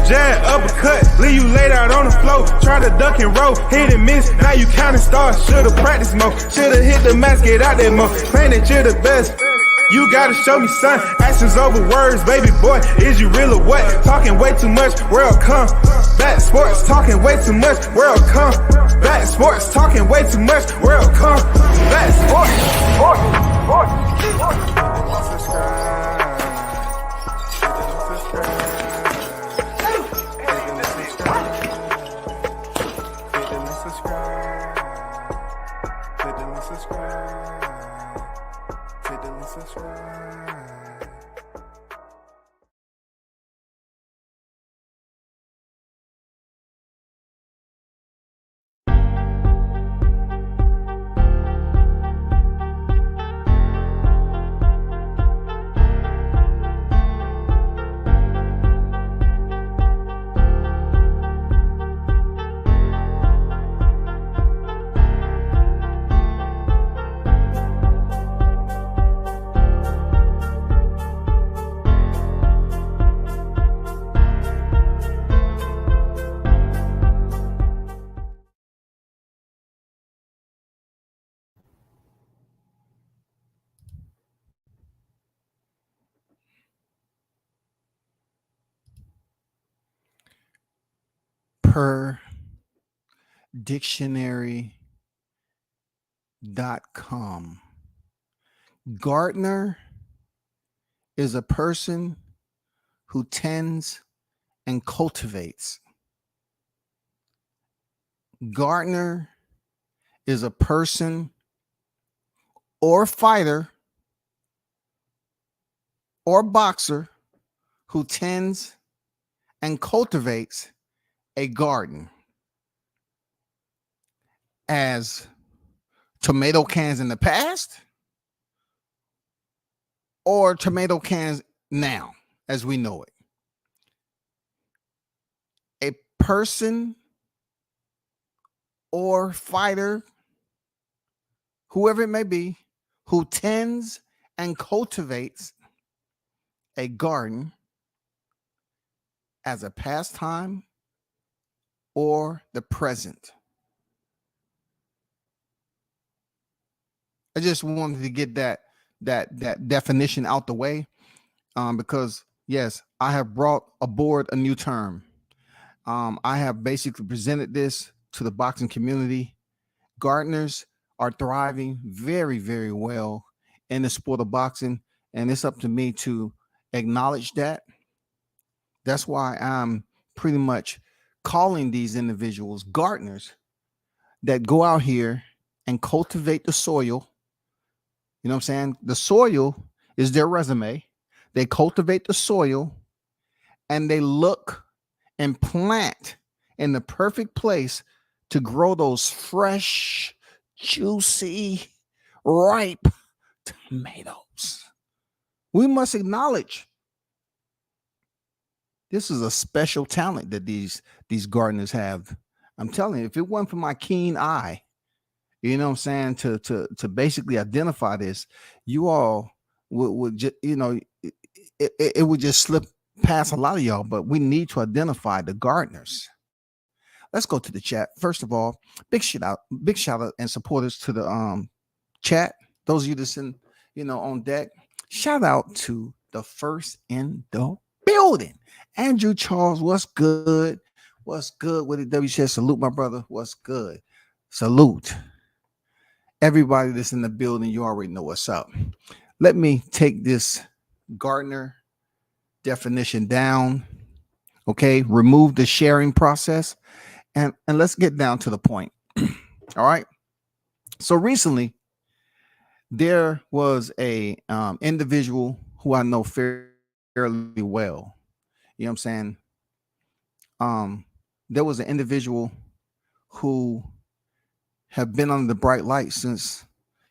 jab, uppercut, leave you laid out on the floor. Try to duck and roll, hit and miss, now you counting stars. Should've practiced more, should've hit the mask, get out there more. Claim that you're the best. You gotta show me, son. Actions over words, baby boy. Is you real or what? Talking way too much, world come. Back sports, talking way too much, world come. Back sports, talking way too much, world come. Back sports, per dictionary.com. Gardener is a person who tends and cultivates. Gardener is a person or fighter or boxer who tends and cultivates a garden. As tomato cans in the past or tomato cans now as we know it. A person or fighter, whoever it may be, who tends and cultivates a garden as a pastime or the present. I just wanted to get that definition out the way, because yes, I have brought aboard a new term. I have basically presented this to the boxing community. Gardeners are thriving very, very well in the sport of boxing, and it's up to me to acknowledge that. That's why I'm pretty much calling these individuals gardeners that go out here and cultivate the soil. You know what I'm saying? The soil is their resume. They cultivate the soil and they look and plant in the perfect place to grow those fresh, juicy, ripe tomatoes. We must acknowledge this is a special talent that these gardeners have. I'm telling you, if it wasn't for my keen eye, you know what I'm saying, to basically identify this, you all would just, you know, it would just slip past a lot of y'all, but we need to identify the gardeners. Let's go to the chat. First of all, big shout out and supporters to the chat. Those of you that's in, you know, on deck. Shout out to the first in the building. Andrew Charles, what's good? What's good with it? W says salute, my brother. What's good? Salute. Everybody that's in the building, you already know what's up. Let me take this gardener definition down. Okay, remove the sharing process and let's get down to the point. All right. So recently, there was a individual who I know fairly well. You know what I'm saying? There was an individual who have been under the bright light since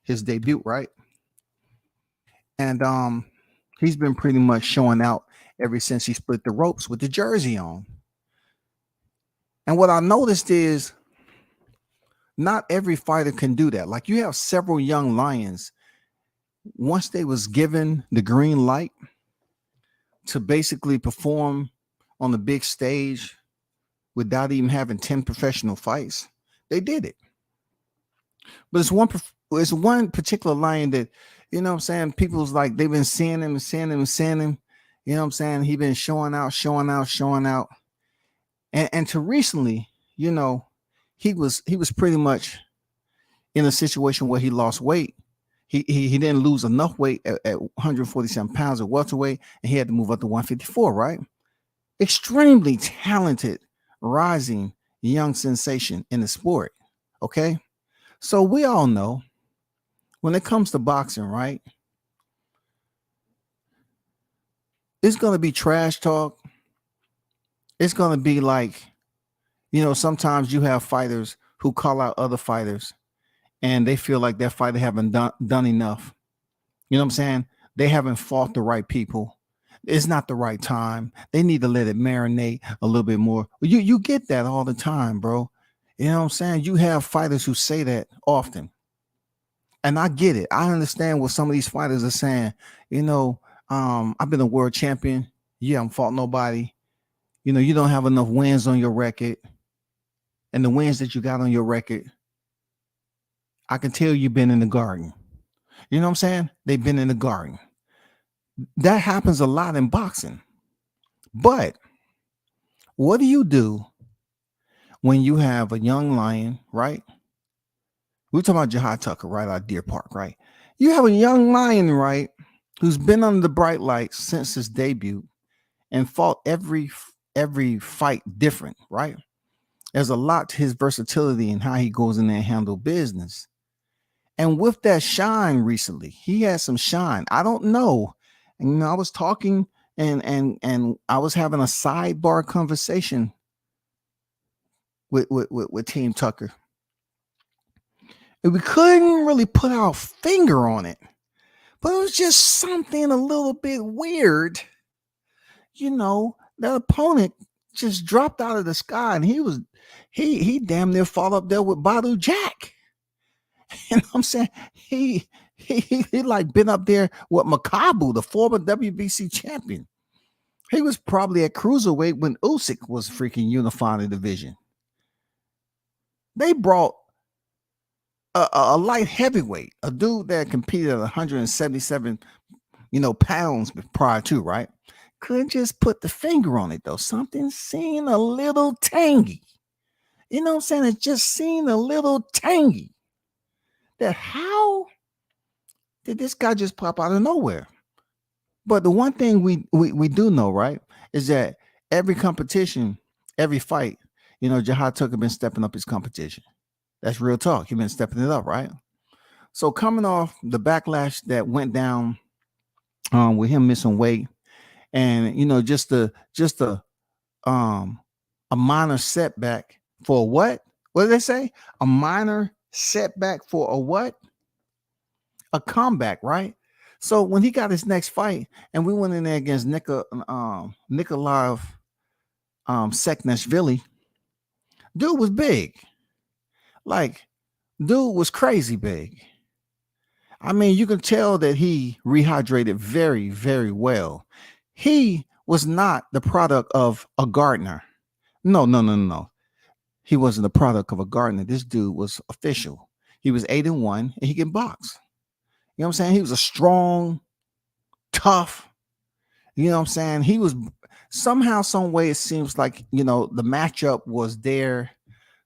his debut, right? And he's been pretty much showing out ever since he split the ropes with the jersey on. And what I noticed is not every fighter can do that. Like, you have several young lions, once they was given the green light to basically perform on the big stage without even having 10 professional fights. They did it. But it's one particular lion that, you know what I'm saying, people's like they've been seeing him and seeing him and seeing him. You know what I'm saying? He been showing out, showing out, showing out. And to recently, you know, he was pretty much in a situation where he lost weight. He didn't lose enough weight at 147 pounds at welterweight, and he had to move up to 154, right? Extremely talented, rising young sensation in the sport. Okay. So we all know when it comes to boxing, right? It's going to be trash talk. It's going to be like, you know, sometimes you have fighters who call out other fighters and they feel like that fighter haven't done enough. You know what I'm saying? They haven't fought the right people. It's not the right time. They need to let it marinate a little bit more. You get that all the time, bro. You know what I'm saying? You have fighters who say that often. And I get it. I understand what some of these fighters are saying. You know, I've been a world champion. You haven't fought nobody. You know, you don't have enough wins on your record. And the wins that you got on your record, I can tell you've been in the garden. You know what I'm saying? They've been in the garden. That happens a lot in boxing. But what do you do when you have a young lion, right? We're talking about Jihad Tucker, right? Out of Deer Park, right? You have a young lion, right? Who's been under the bright lights since his debut and fought every fight different, right? There's a lot to his versatility and how he goes in there and handle business. And with that shine recently, he had some shine. I don't know. And you know, I was talking and I was having a sidebar conversation with Team Tucker. And we couldn't really put our finger on it. But it was just something a little bit weird. You know, the opponent just dropped out of the sky and he damn near fall up there with Badu Jack. You know what I'm saying? He like been up there with Makabu, the former WBC champion. He was probably at cruiserweight when Usyk was freaking unifying the division. They brought a light heavyweight, a dude that competed at 177, pounds prior to, right? Couldn't just put the finger on it though. Something seemed a little tangy. You know what I'm saying? It just seemed a little tangy. That how did this guy just pop out of nowhere? But the one thing we do know, right, is that every competition, every fight, Jihad Tucker been stepping up his competition. That's real talk. He's been stepping it up, right? So coming off the backlash that went down with him missing weight, and just a minor setback for what? What did they say? A minor setback for a what? A comeback, right? So when he got his next fight, and we went in there against Nikolai Seknashvili, dude was big. Like, dude was crazy big. I mean, you can tell that he rehydrated very, very well. He was not the product of a gardener. No. He wasn't the product of a gardener. This dude was official. He was 8-1 and he can box. You know what I'm saying? He was a strong, tough. You know what I'm saying? He was somehow, some way, it seems like, the matchup was there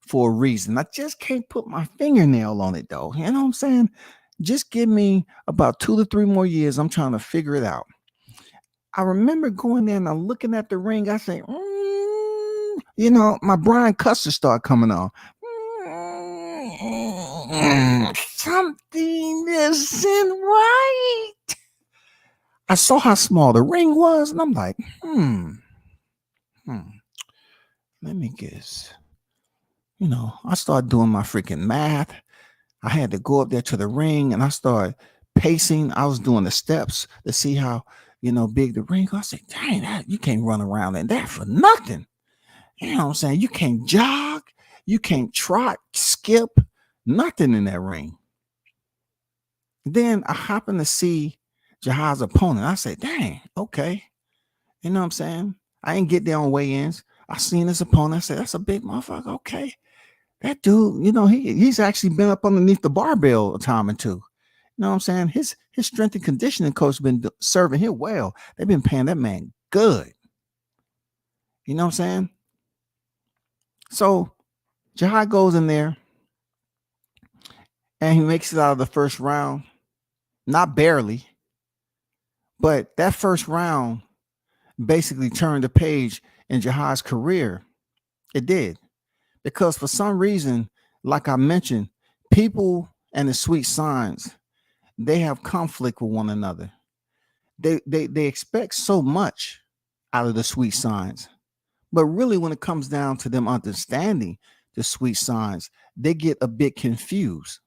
for a reason. I just can't put my fingernail on it though. You know what I'm saying? Just give me about 2 to 3 more years. I'm trying to figure it out. I remember going there and I'm looking at the ring. I say, my Brian Custer started coming on. Something isn't right. I saw how small the ring was, and I'm like, let me guess. I started doing my freaking math. I had to go up there to the ring, and I started pacing. I was doing the steps to see how, big the ring was. I said, dang, you can't run around in that for nothing. You know what I'm saying? You can't jog. You can't trot, skip, nothing in that ring. Then I happened to see Jihad's opponent. I said, dang, okay. You know what I'm saying? I didn't get there on weigh-ins. I seen his opponent. I said, that's a big motherfucker. Okay. That dude, he's actually been up underneath the barbell a time or two. You know what I'm saying? His strength and conditioning coach been serving him well. They've been paying that man good. You know what I'm saying? So Jahai goes in there and he makes it out of the first round. Not barely, but that first round basically turned the page in Jahai's career. It did. Because for some reason, like I mentioned, people and the Sweet Signs, they have conflict with one another. They expect so much out of the Sweet Signs. But really, when it comes down to them understanding the Sweet Signs, they get a bit confused.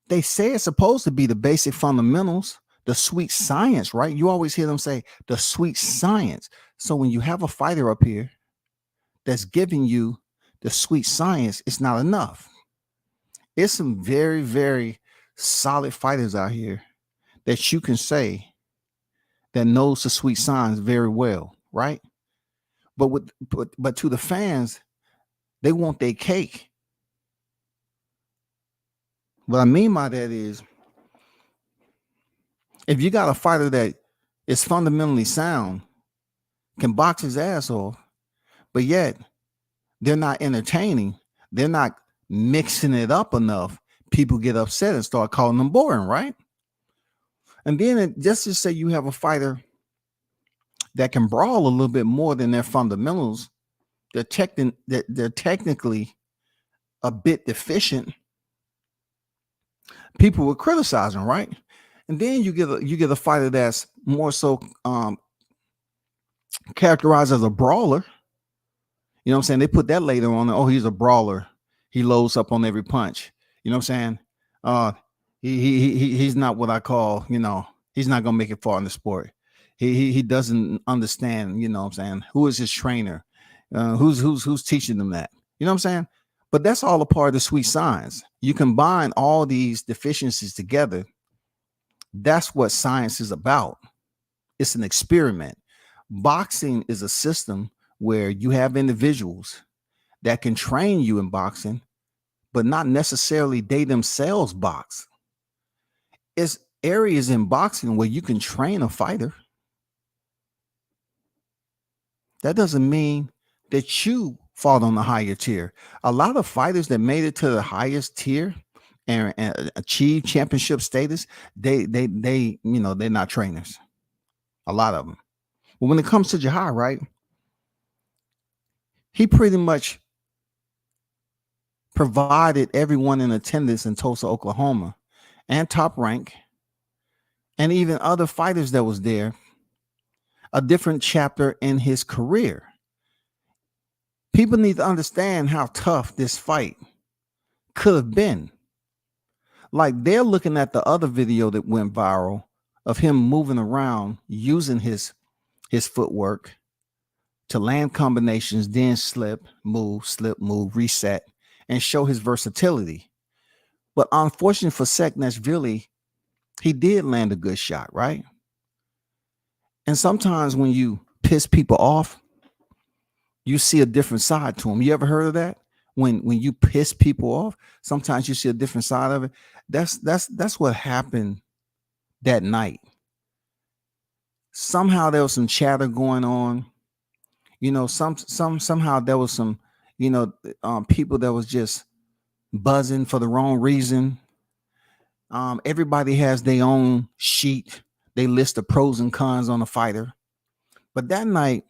They say it's supposed to be the basic fundamentals, the sweet science, right? You always hear them say the sweet science. So when you have a fighter up here that's giving you the sweet science, it's not enough. It's some very, very solid fighters out here that you can say that knows the sweet science very well, right? But to the fans, they want their cake. What I mean by that is, if you got a fighter that is fundamentally sound, can box his ass off, but yet they're not entertaining, they're not mixing it up enough, people get upset and start calling them boring, right? And then just to say you have a fighter that can brawl a little bit more than their fundamentals, they're technically a bit deficient. People will criticize them, right? And then you get a fighter that's more so characterized as a brawler. You know what I'm saying? They put that later on. Oh, he's a brawler. He loads up on every punch. You know what I'm saying? He's not what I call, he's not gonna make it far in the sport. He doesn't understand, you know what I'm saying? Who is his trainer? Who's teaching them that? You know what I'm saying? But that's all a part of the sweet science. You combine all these deficiencies together. That's what science is about. It's an experiment. Boxing is a system where you have individuals that can train you in boxing, but not necessarily they themselves box. It's areas in boxing where you can train a fighter. That doesn't mean that you fall on the higher tier. A lot of fighters that made it to the highest tier and achieve championship status, they're not trainers. A lot of them. But when it comes to Jahai, right, he pretty much provided everyone in attendance in Tulsa, Oklahoma, and Top Rank, and even other fighters that was there, a different chapter in his career. People need to understand how tough this fight could have been. Like, they're looking at the other video that went viral of him moving around using his footwork to land combinations, then slip, move, reset, and show his versatility. But unfortunately for Saakashvili, he did land a good shot, right? And sometimes when you piss people off, you see a different side to them. You ever heard of that? When you piss people off, sometimes you see a different side of it. That's what happened that night. Somehow there was some chatter going on. Somehow there was some, people that was just buzzing for the wrong reason. Everybody has their own sheet. They list the pros and cons on a fighter. But that night,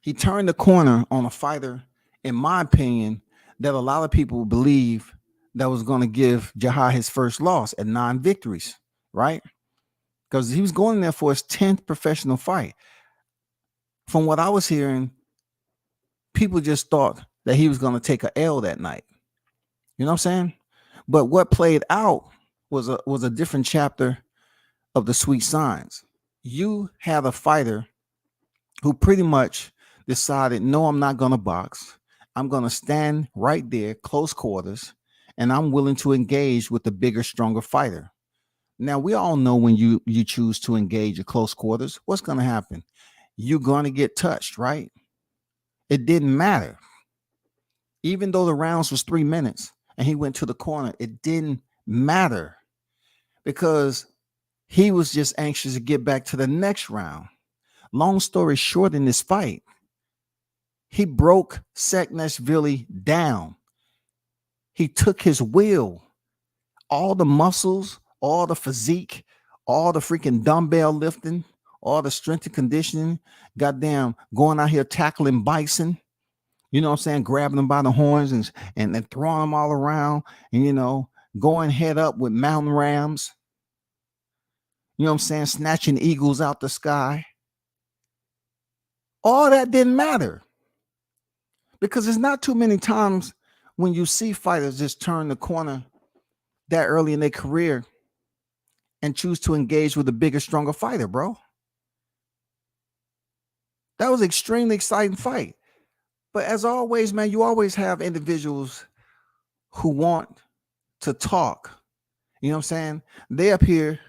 he turned the corner on a fighter, in my opinion, that a lot of people believe that was going to give Jahai his first loss at 9 victories, right? Because he was going there for his 10th professional fight. From what I was hearing, people just thought that he was going to take a L that night. You know what I'm saying? But what played out was a different chapter of the sweet signs. You had a fighter who pretty much decided, no, I'm not going to box. I'm going to stand right there, close quarters, and I'm willing to engage with the bigger, stronger fighter. Now, we all know when you choose to engage at close quarters, what's going to happen? you're going to get touched, right? It didn't matter. Even though the rounds was 3 minutes and he went to the corner, it didn't matter because he was just anxious to get back to the next round. Long story short, in this fight, he broke Saakashvili down. He took his will, all the muscles, all the physique, all the freaking dumbbell lifting, all the strength and conditioning, goddamn going out here tackling bison, you know what I'm saying, grabbing them by the horns and throwing them all around, and, you know, going head up with mountain rams, you know what I'm saying, snatching eagles out the sky. All that didn't matter because it's not too many times when you see fighters just turn the corner that early in their career and choose to engage with a bigger, stronger fighter, bro. That was an extremely exciting fight. But as always, man, you always have individuals who want to talk. You know what I'm saying? They up here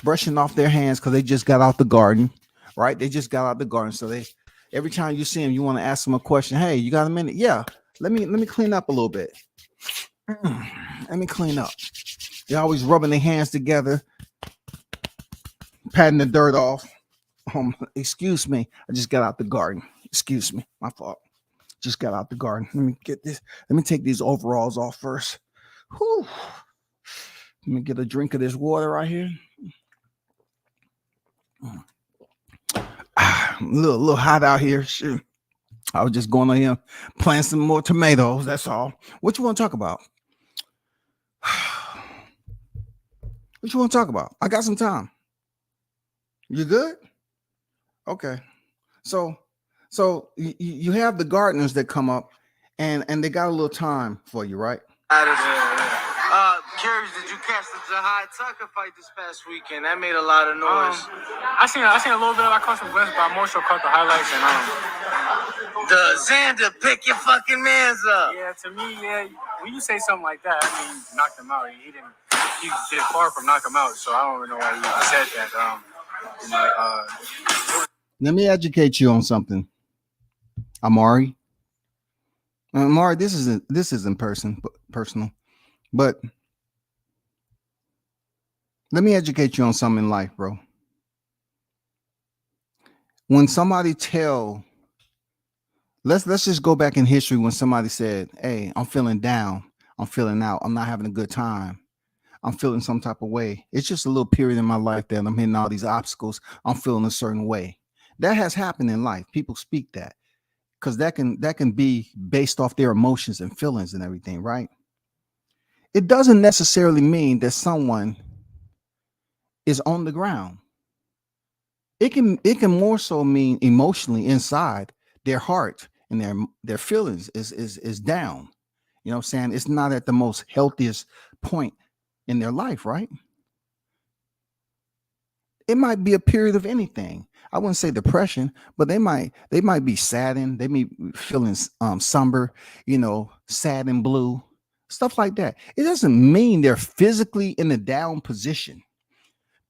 brushing off their hands because they just got out the garden, right? They just got out the garden. So they, every time you see them, you want to ask them a question. Hey, you got a minute? Yeah. Let me clean up a little bit. Let me clean up. They're always rubbing their hands together, patting the dirt off. Excuse me. I just got out the garden. Excuse me. My fault. Just got out the garden. Let me get this. Let me take these overalls off first. Whew. Let me get a drink of this water right here. A little hot out here. Shit. I was just going on here planting some more tomatoes. That's all. What you want to talk about? What you want to talk about? I got some time. You good? Okay. So you have the gardeners that come up and they got a little time for you, right? Curious, did you catch the Jahai Tucker fight this past weekend? That made a lot of noise. I seen a little bit. I caught some glimpses, but I more so caught the highlights. And the Xander, pick your fucking mans up. Yeah, to me, yeah. When you say something like that, I mean, he knocked him out. He didn't. He did far from knock him out. So I don't really know why he said that. Let me educate you on something, Amari. Amari, this isn't personal, but let me educate you on something in life, bro. When somebody let's just go back in history when somebody said, hey, I'm feeling down, I'm feeling out, I'm not having a good time, I'm feeling some type of way. It's just a little period in my life that I'm hitting all these obstacles, I'm feeling a certain way. That has happened in life. People speak that because that can be based off their emotions and feelings and everything, right? It doesn't necessarily mean that someone is on the ground. It can more so mean emotionally inside their heart and their feelings is down. You know what I'm saying? It's not at the most healthiest point in their life, right? It might be a period of anything. I wouldn't say depression, but they might be saddened. They may be feeling somber, you know, sad and blue, stuff like that. It doesn't mean they're physically in a down position.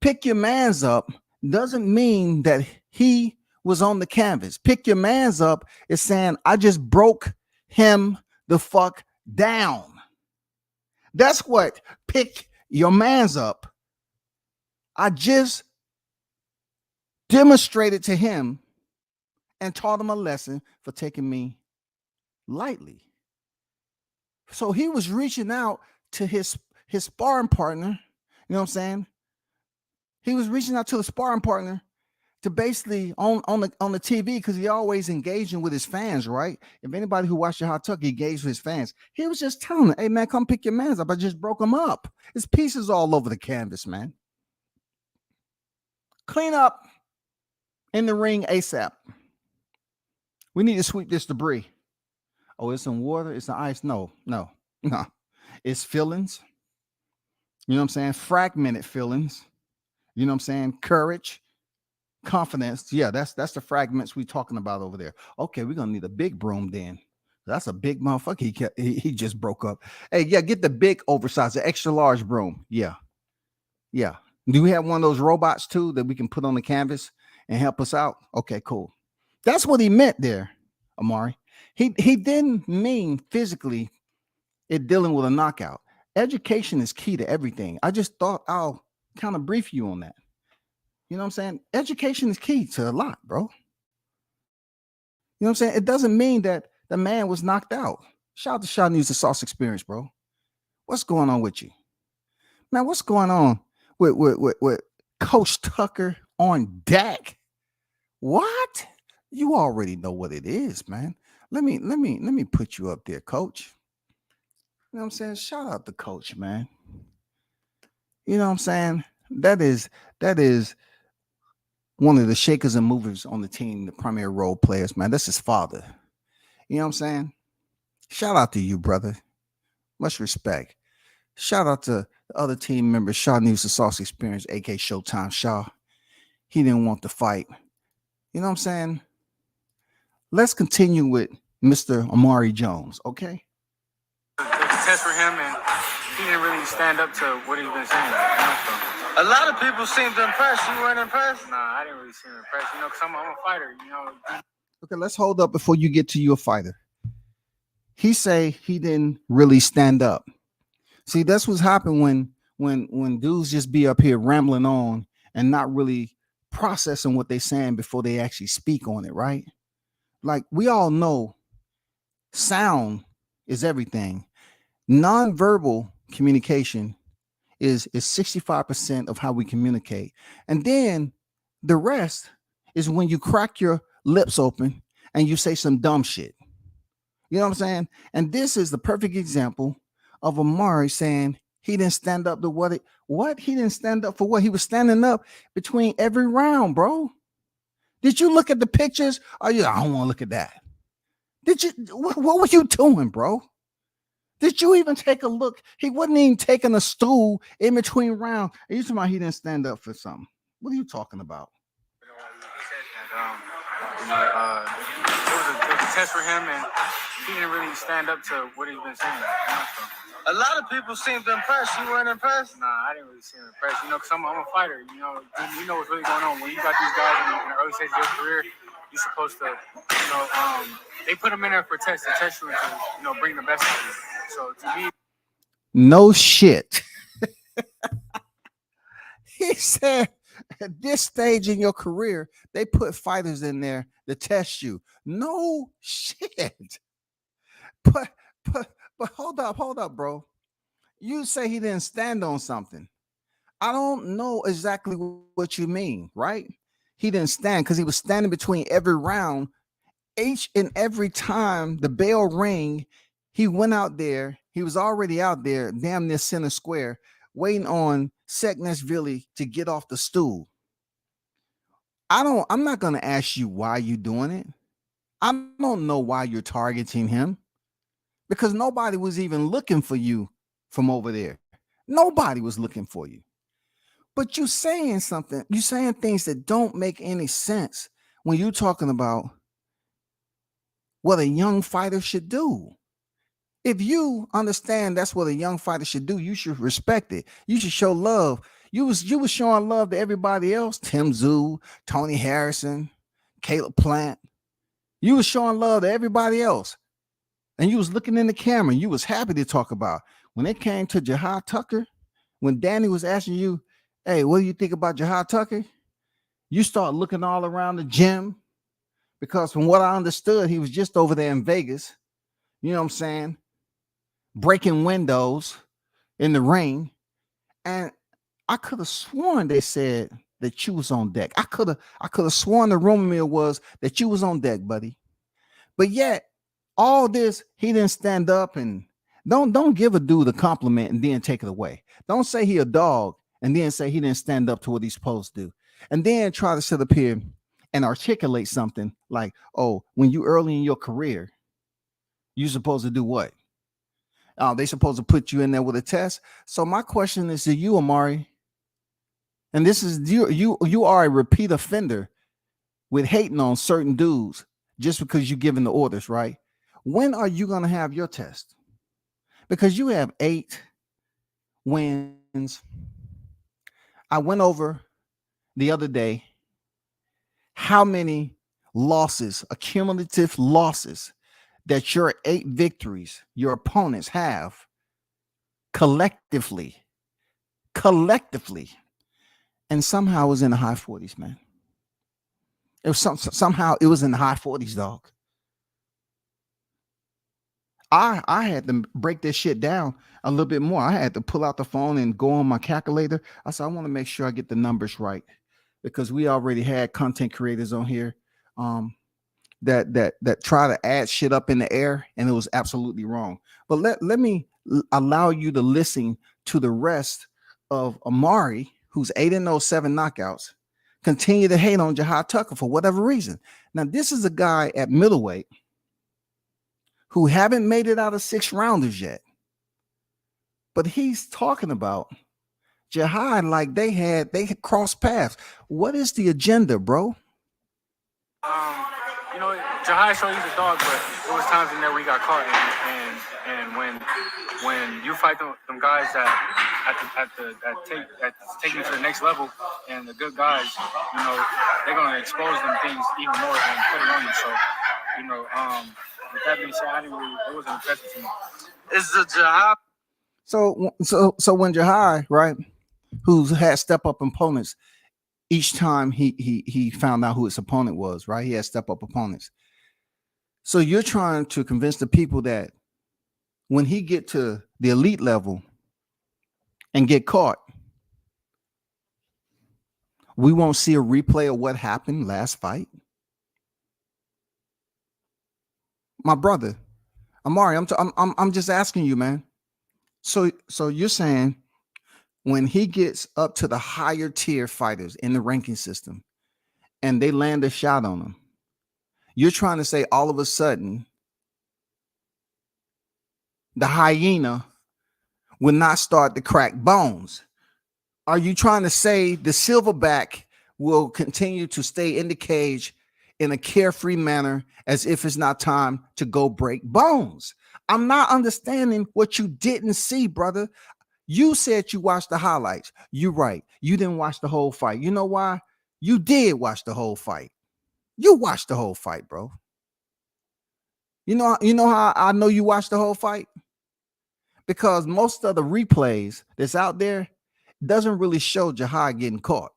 Pick your mans up doesn't mean that he was on the canvas. Pick your mans up is saying, I just broke him the fuck down. That's what pick your mans up. I just demonstrated to him and taught him a lesson for taking me lightly. So he was reaching out to his sparring partner. You know what I'm saying? He was reaching out to a sparring partner to basically on the TV because he always engaging with his fans, right? If anybody who watched Jahai Tucker, he engaged with his fans. He was just telling them, hey man, come pick your mans up. I just broke them up. There's pieces all over the canvas, man. Clean up in the ring ASAP. We need to sweep this debris. Oh, it's some water, it's some ice. No. It's feelings. You know what I'm saying? Fragmented feelings. You know what I'm saying? Courage, confidence. Yeah, that's the fragments we talking about over there. Okay, we're gonna need a big broom then. That's a big motherfucker. He just broke up. Hey, yeah, get the big oversized, the extra large broom. Yeah. Do we have one of those robots too that we can put on the canvas and help us out? Okay, cool. That's what he meant there, Amari. He didn't mean physically it dealing with a knockout. Education is key to everything. I just thought I'll kind of brief you on that. You know what I'm saying? Education is key to a lot, bro. You know what I'm saying? It doesn't mean that the man was knocked out. Shout out to Shaw News, the Sauce Experience, bro. What's going on with you? Man, what's going on with Coach Tucker on deck? What? You already know what it is, man. Let me put you up there, Coach. You know what I'm saying? Shout out to Coach, man. You know what I'm saying? That is one of the shakers and movers on the team, the primary role players, man. That's his father. You know what I'm saying? Shout out to you, brother. Much respect. Shout out to the other team members, Shaw News, the Sauce Experience, aka Showtime Shaw. He didn't want to fight. You know what I'm saying? Let's continue with Mr. Amari Jones, okay? It was a test for him, and he didn't really stand up to what he's been saying. A lot of people seem to impress. You weren't impressed? Nah, I didn't really seem impressed, because I'm a fighter, Okay, let's hold up before you get to your fighter. He say he didn't really stand up. See, that's what's happened when dudes just be up here rambling on and not really processing what they're saying before they actually speak on it, right? Like we all know sound is everything. Nonverbal communication is 65% of how we communicate. And then the rest is when you crack your lips open and you say some dumb shit. You know what I'm saying? And this is the perfect example of Amari saying he didn't stand up to what he didn't stand up for what he was standing up between every round, bro. Did you look at the pictures? Oh yeah, I don't want to look at that. Did you what were you doing, bro? Did you even take a look? He wasn't even taking a stool in between rounds. Are you talking about he didn't stand up for something? What are you talking about? It was a test for him, and he didn't really stand up to what he's been saying. A lot of people seem to impress. You weren't impressed? Nah, I didn't really seem impressed, because I'm a fighter. You know what's really going on. When you got these guys in the early stage of your career, you're supposed to, they put them in there for tests to test you and to, bring the best out of you. So to me, no shit. He said at this stage in your career, they put fighters in there to test you. No shit. But hold up, bro. You say he didn't stand on something. I don't know exactly what you mean, right? He didn't stand because he was standing between every round. Each and every time the bell rang, he went out there. He was already out there, damn near center square, waiting on Sekneshvili to get off the stool. I'm not going to ask you why you're doing it. I don't know why you're targeting him because nobody was even looking for you from over there. Nobody was looking for you. But you're saying something. You're saying things that don't make any sense when you're talking about what a young fighter should do. If you understand that's what a young fighter should do, you should respect it. You should show love. You was showing love to everybody else. Tim Tszyu, Tony Harrison, Caleb Plant. You was showing love to everybody else. And you was looking in the camera. And you was happy to talk about. When it came to Jahad Tucker, when Danny was asking you, hey, what do you think about Jahad Tucker? You start looking all around the gym because from what I understood, he was just over there in Vegas. You know what I'm saying? Breaking windows in the ring. And I could have sworn they said that you was on deck. I could have sworn the rumor mill was that you was on deck, buddy. But yet, all this, he didn't stand up and don't give a dude a compliment and then take it away. Don't say he a dog and then say he didn't stand up to what he's supposed to do. And then try to sit up here and articulate something like, oh, when you early in your career, you supposed to do what? They supposed to put you in there with a test. So my question is to you, Amari, and this is you are a repeat offender with hating on certain dudes just because you're giving the orders, right? When are you going to have your test? Because you have 8 wins. I went over the other day how many losses, accumulative losses that your 8 victories, your opponents have collectively, and somehow it was in the high 40s, man. It was somehow it was in the high 40s, dog. I had to break this shit down a little bit more. I had to pull out the phone and go on my calculator. I said, I want to make sure I get the numbers right, because we already had content creators on here that try to add shit up in the air, and it was absolutely wrong. But let me allow you to listen to the rest of Amari, who's 8-0, 7 knockouts, continue to hate on Jihad Tucker for whatever reason. Now, this is a guy at middleweight who haven't made it out of 6 rounders yet. But he's talking about Jihad like they had crossed paths. What is the agenda, bro? You know, Jihad showed he's a dog, but there was times in there we got caught, and when you fight them guys that take you to the next level, and the good guys, you know, they're gonna expose them things even more and put it on you. So, you know, with that being said, it wasn't impressive to me. Is the Jihad? So when Jihad, right, who's had step up opponents, each time he found out who his opponent was, right? He had step up opponents. So you're trying to convince the people that when he get to the elite level and get caught, we won't see a replay of what happened last fight. My brother, Amari, I'm just asking you, man. So you're saying when he gets up to the higher tier fighters in the ranking system and they land a shot on him, you're trying to say all of a sudden the hyena will not start to crack bones? Are you trying to say the silverback will continue to stay in the cage in a carefree manner as if it's not time to go break bones? I'm not understanding what you didn't see, brother. You said you watched the highlights. You're right. You didn't watch the whole fight. You know why? You did watch the whole fight. You watched the whole fight, bro. You know how I know you watched the whole fight? Because most of the replays that's out there doesn't really show Jihad getting caught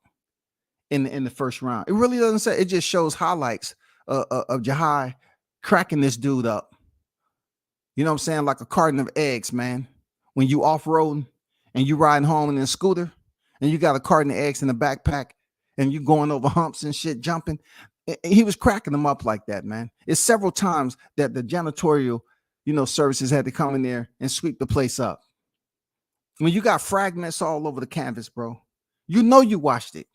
in the first round. It really doesn't say. It just shows highlights of Jihad cracking this dude up. You know what I'm saying? Like a carton of eggs, man. When you off-roading and you riding home in a scooter and you got a carton of eggs in the backpack and you going over humps and shit, jumping. He was cracking them up like that, man. It's several times that the janitorial, services had to come in there and sweep the place up. When you got fragments all over the canvas, bro, you watched it.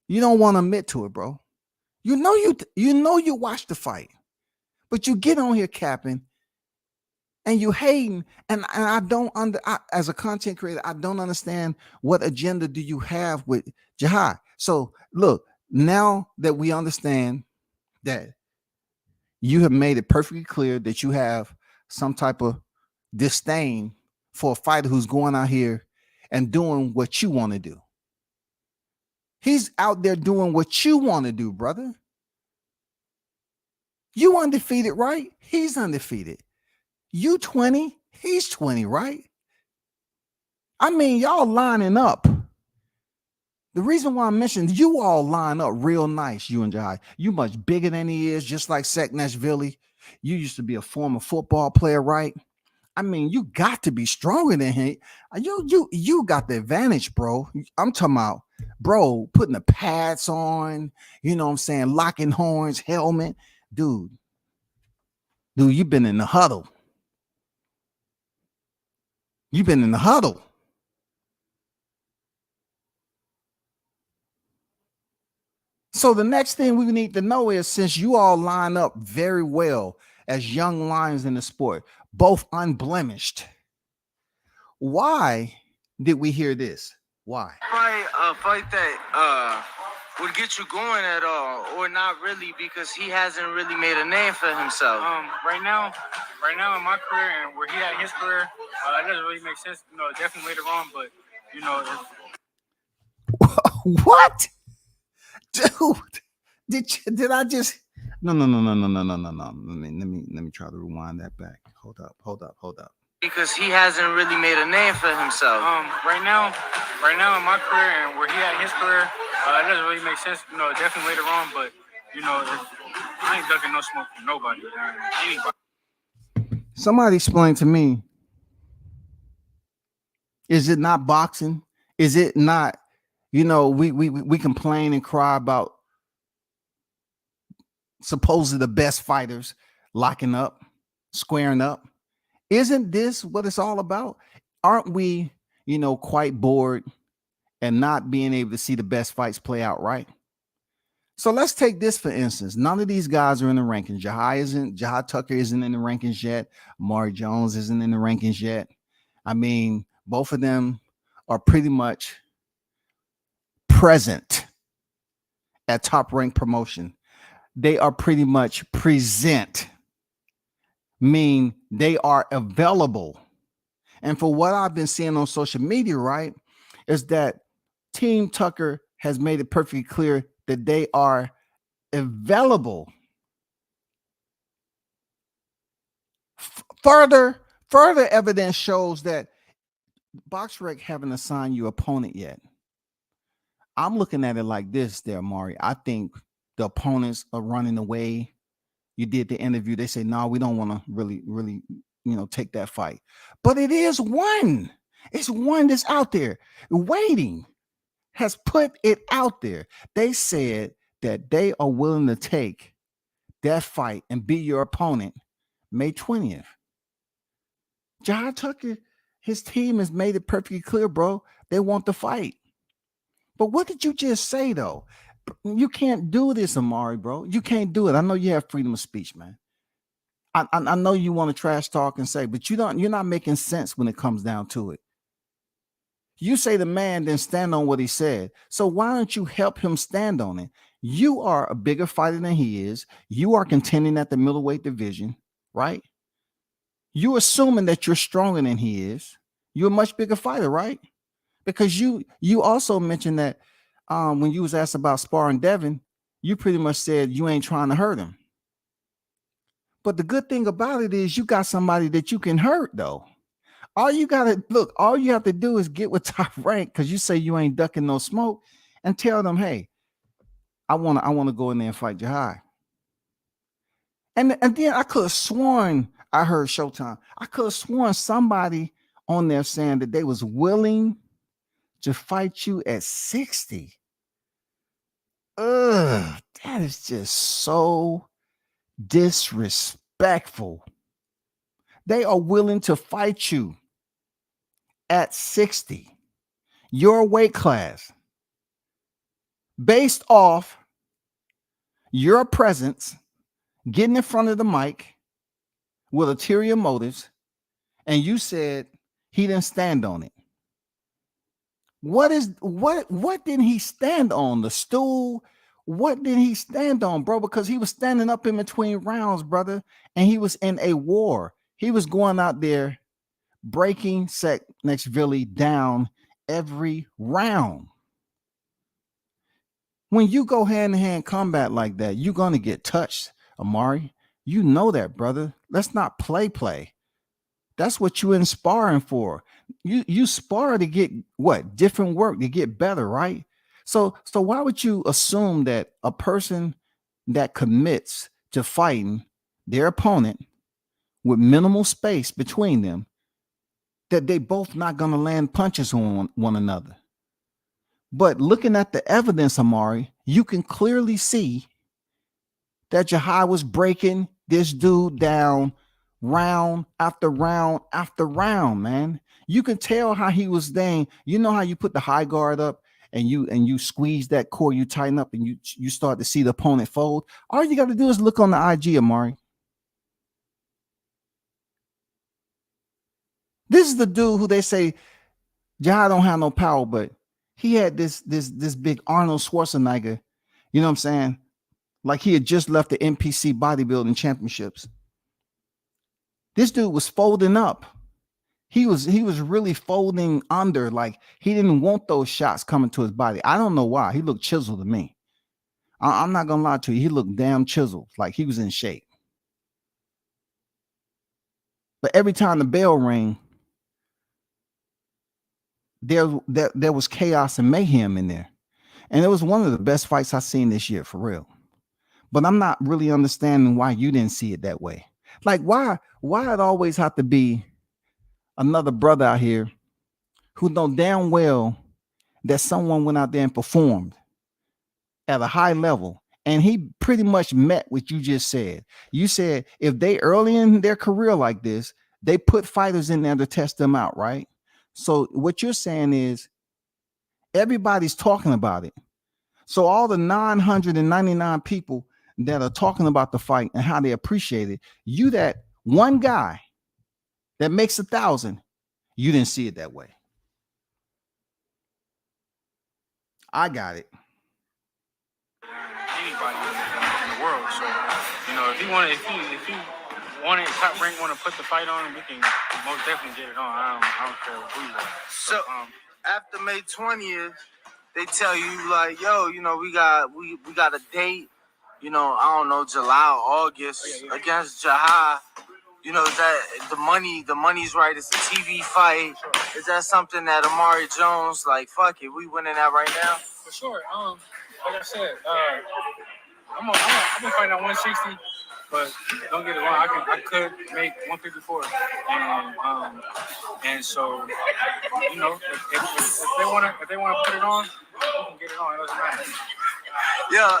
You don't want to admit to it, bro. You watched the fight, but you get on here capping and you hating, and I don't as a content creator, I don't understand what agenda do you have with Jihad. So look, now that we understand that you have made it perfectly clear that you have some type of disdain for a fighter who's going out here and doing what you want to do. He's out there doing what you want to do, brother. You undefeated, right? He's undefeated. You 20, he's 20, right? I mean, y'all lining up. The reason why I mentioned you all line up real nice, you and Jihad. You much bigger than he is, just like Seknashvili. You used to be a former football player, right? I mean, you got to be stronger than him. You got the advantage, bro. I'm talking about, bro, putting the pads on, you know what I'm saying, locking horns, helmet. Dude, you've been in the huddle. You've been in the huddle. So the next thing we need to know is, since you all line up very well as young lions in the sport, both unblemished, why did we hear this? Why? A fight that would get you going at all, or not really, because he hasn't really made a name for himself. Right now in my career and where he had his career, it doesn't really make sense. Definitely later on, but what? Dude, did I just No, no, no, no, no, no, no, no, no. Let me try to rewind that back. Hold up. Because he hasn't really made a name for himself. Right now in my career and where he at in his career, it doesn't really make sense. You know, definitely later on, but you know, I ain't ducking no smoke from nobody. Anybody. Somebody explain to me. Is it not boxing? Is it not? You know, we complain and cry about supposedly the best fighters locking up, squaring up. Isn't this what it's all about? Aren't we, quite bored and not being able to see the best fights play out, right? So let's take this for instance. None of these guys are in the rankings. Jahai Tucker isn't in the rankings yet. Amari Jones isn't in the rankings yet. I mean, both of them are pretty much present at Top Rank Promotion. They are pretty much present, mean they are available. And for what I've been seeing on social media, right, is that Team Tucker has made it perfectly clear that they are available. Further evidence shows that BoxRec haven't assigned you opponent yet. I'm looking at it like this there, Mari. I think the opponents are running away. You did the interview. They say, no, we don't want to really, take that fight. But it is one. It's one that's out there waiting, has put it out there. They said that they are willing to take that fight and be your opponent May 20th. Jahai Tucker, his team has made it perfectly clear, bro. They want the fight. But what did you just say, though? You can't do this, Amari, bro. You can't do it. I know you have freedom of speech, man. I know you want to trash talk and say, but you're not making sense when it comes down to it. You say the man didn't stand on what he said. So why don't you help him stand on it? You are a bigger fighter than he is. You are contending at the middleweight division, right? You're assuming that you're stronger than he is. You're a much bigger fighter, right? Because you also mentioned that when you was asked about sparring Devin, you pretty much said you ain't trying to hurt him. But the good thing about it is you got somebody that you can hurt, though. All you have to do is get with Top Rank, because you say you ain't ducking no smoke, and tell them, hey, I want to go in there and fight Jahai. And then I could have sworn I heard Showtime. I could have sworn somebody on there saying that they was willing to fight you at 60. That is just so disrespectful. They are willing to fight you at 60, your weight class, based off your presence, getting in front of the mic with ulterior motives, and you said he didn't stand on it. What did he stand on? The stool? What did he stand on, bro? Because he was standing up in between rounds, brother, and he was in a war. He was going out there breaking Saakashvili down every round. When you go hand-to-hand combat like that, you're going to get touched, Amari. You know that, brother. Let's not play. That's what you're sparring for. You spar to get what? Different work, to get better, right? So why would you assume that a person that commits to fighting their opponent with minimal space between them, that they both not going to land punches on one another? But looking at the evidence, Amari, you can clearly see that Jahai was breaking this dude down round after round after round, man. You can tell how he was staying. You know how you put the high guard up and you squeeze that core, you tighten up, and you start to see the opponent fold. All you got to do is look on the IG, Amari. This is the dude who they say Jahai don't have no power, but he had this big Arnold Schwarzenegger, you know what I'm saying? Like he had just left the NPC bodybuilding championships. This dude was folding up. He was really folding under, like he didn't want those shots coming to his body. I don't know why. He looked chiseled to me. I'm not gonna lie to you. He looked damn chiseled, like he was in shape. But every time the bell rang, there was chaos and mayhem in there. And it was one of the best fights I've seen this year, for real. But I'm not really understanding why you didn't see it that way. Like, why it always have to be another brother out here who know damn well that someone went out there and performed at a high level, and he pretty much met what you just said. You said if they early in their career like this, they put fighters in there to test them out, right? So what you're saying is everybody's talking about it. So all the 999 people that are talking about the fight and how they appreciate it, you, that one guy that makes 1,000, you didn't see it that way. I got it. Anybody in the world. So, if he wanted Top Rank want to put the fight on, we can most definitely get it on. I don't care who you are. So after May 20th, they tell you like, yo, we got a date, I don't know, July or August against Jahai. Is that the money's right? It's a TV fight. Is that something that Amari Jones, like, fuck it, we winning that right now? For sure. Like I said, I'm gonna fight at 160, but don't get it wrong. I could make 154, and so if they wanna put it on, we can get it on. It doesn't matter. Yeah.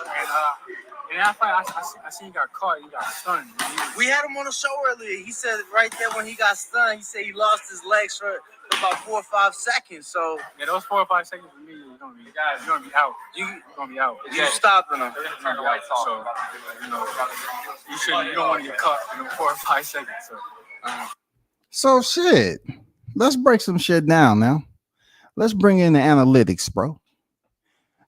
In that fight, I see he got caught. He got stunned. We had him on the show earlier. He said right there when he got stunned, he said he lost his legs for about 4 or 5 seconds. So yeah, those 4 or 5 seconds for me, you're gonna be out. You're gonna be out. You stopping him. So you don't want to get caught in 4 or 5 seconds. So shit. Let's break some shit down now. Let's bring in the analytics, bro.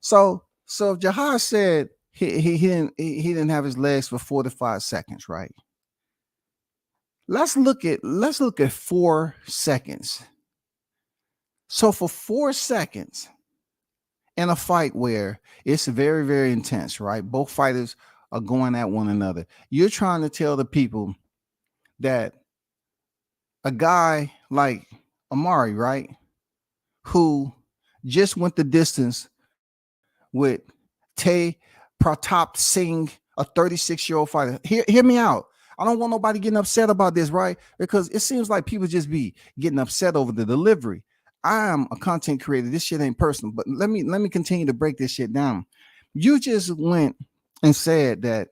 So if Jahai said he didn't have his legs for 4 to 5 seconds, right? Let's look at 4 seconds. So for 4 seconds in a fight where it's very, very intense, right? Both fighters are going at one another. You're trying to tell the people that a guy like Amari, right, who just went the distance with Tay Pratap Singh, a 36-year-old fighter. Hear me out. I don't want nobody getting upset about this, right? Because it seems like people just be getting upset over the delivery. I am a content creator. This shit ain't personal, but let me continue to break this shit down. You just went and said that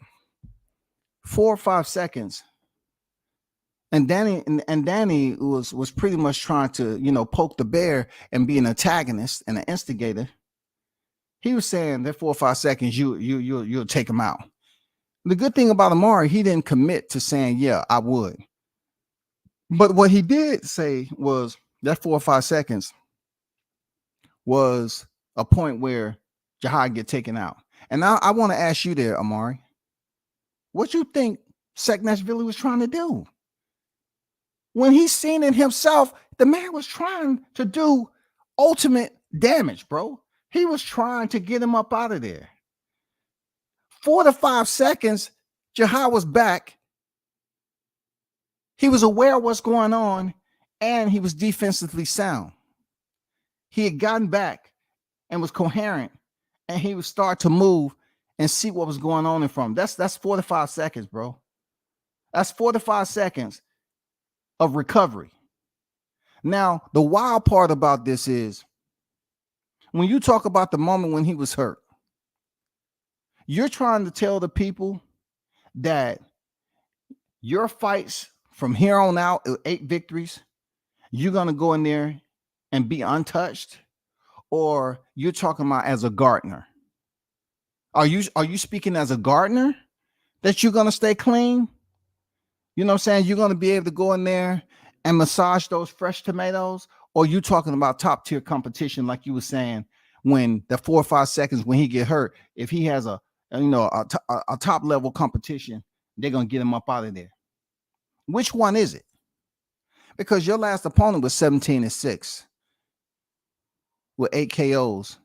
4 or 5 seconds, and Danny was pretty much trying to, poke the bear and be an antagonist and an instigator. He was saying that 4 or 5 seconds, you'll take him out. The good thing about Amari, he didn't commit to saying, yeah, I would. But what he did say was that 4 or 5 seconds was a point where Jahai get taken out. And now I want to ask you there, Amari, what you think Saakashvili was trying to do? When he's seen it himself, the man was trying to do ultimate damage, bro. He was trying to get him up out of there. 4 to 5 seconds, Jahai was back. He was aware of what's going on, and he was defensively sound. He had gotten back and was coherent, and he would start to move and see what was going on in front of him. That's 4 to 5 seconds, bro. That's 4 to 5 seconds of recovery. Now, the wild part about this is when you talk about the moment when he was hurt, you're trying to tell the people that your fights from here on out, 8 victories, you're going to go in there and be untouched, or you're talking about as a Gardner? Are you speaking as a Gardner that you're going to stay clean? You know what I'm saying? You're going to be able to go in there and massage those fresh tomatoes, or you talking about top tier competition like you were saying when the 4 or 5 seconds when he get hurt, if he has a top level competition, they're going to get him up out of there. Which one is it? Because your last opponent was 17-6 with 8 KOs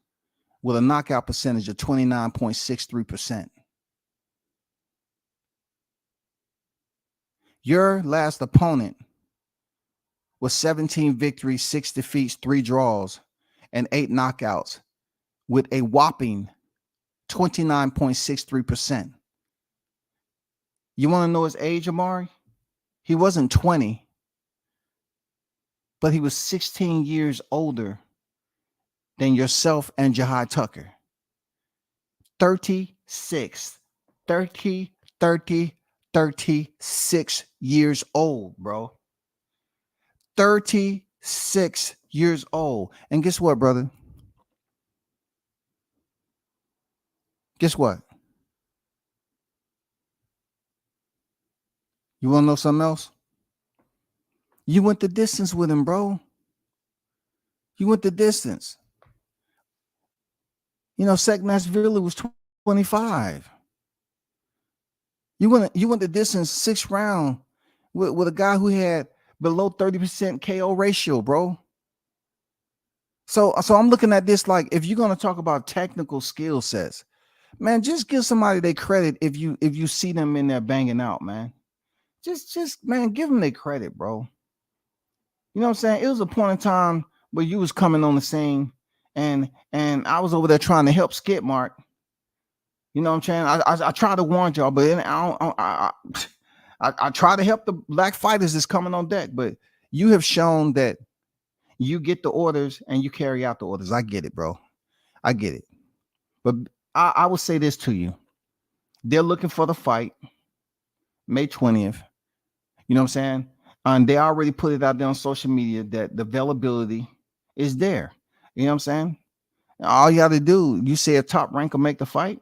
with a knockout percentage of 29.63%. Your last opponent was 17 victories, 6 defeats, 3 draws, and 8 knockouts with a whopping 29.63%. You want to know his age, Amari? He wasn't 20, but he was 16 years older than yourself and Jahai Tucker. 36 years old, bro. 36 years old. And guess what, brother? Guess what? You want to know something else? You went the distance with him, bro. You went the distance. You know, Seknashvili was 25. You went the distance 6th round with a guy who had below 30% KO ratio, bro. So I'm looking at this like, if you're gonna talk about technical skill sets, man, just give somebody their credit if you see them in there banging out, man. Just man, give them their credit, bro. You know what I'm saying? It was a point in time where you was coming on the scene, and I was over there trying to help Skip Mark. You know what I'm saying? I try to warn y'all, but I try to help the black fighters that's coming on deck. But you have shown that you get the orders and you carry out the orders. I get it, bro. I get it. But I will say this to you: they're looking for the fight May 20th. You know what I'm saying? And they already put it out there on social media that the availability is there. You know what I'm saying? All you got to do, you say a top rank will make the fight.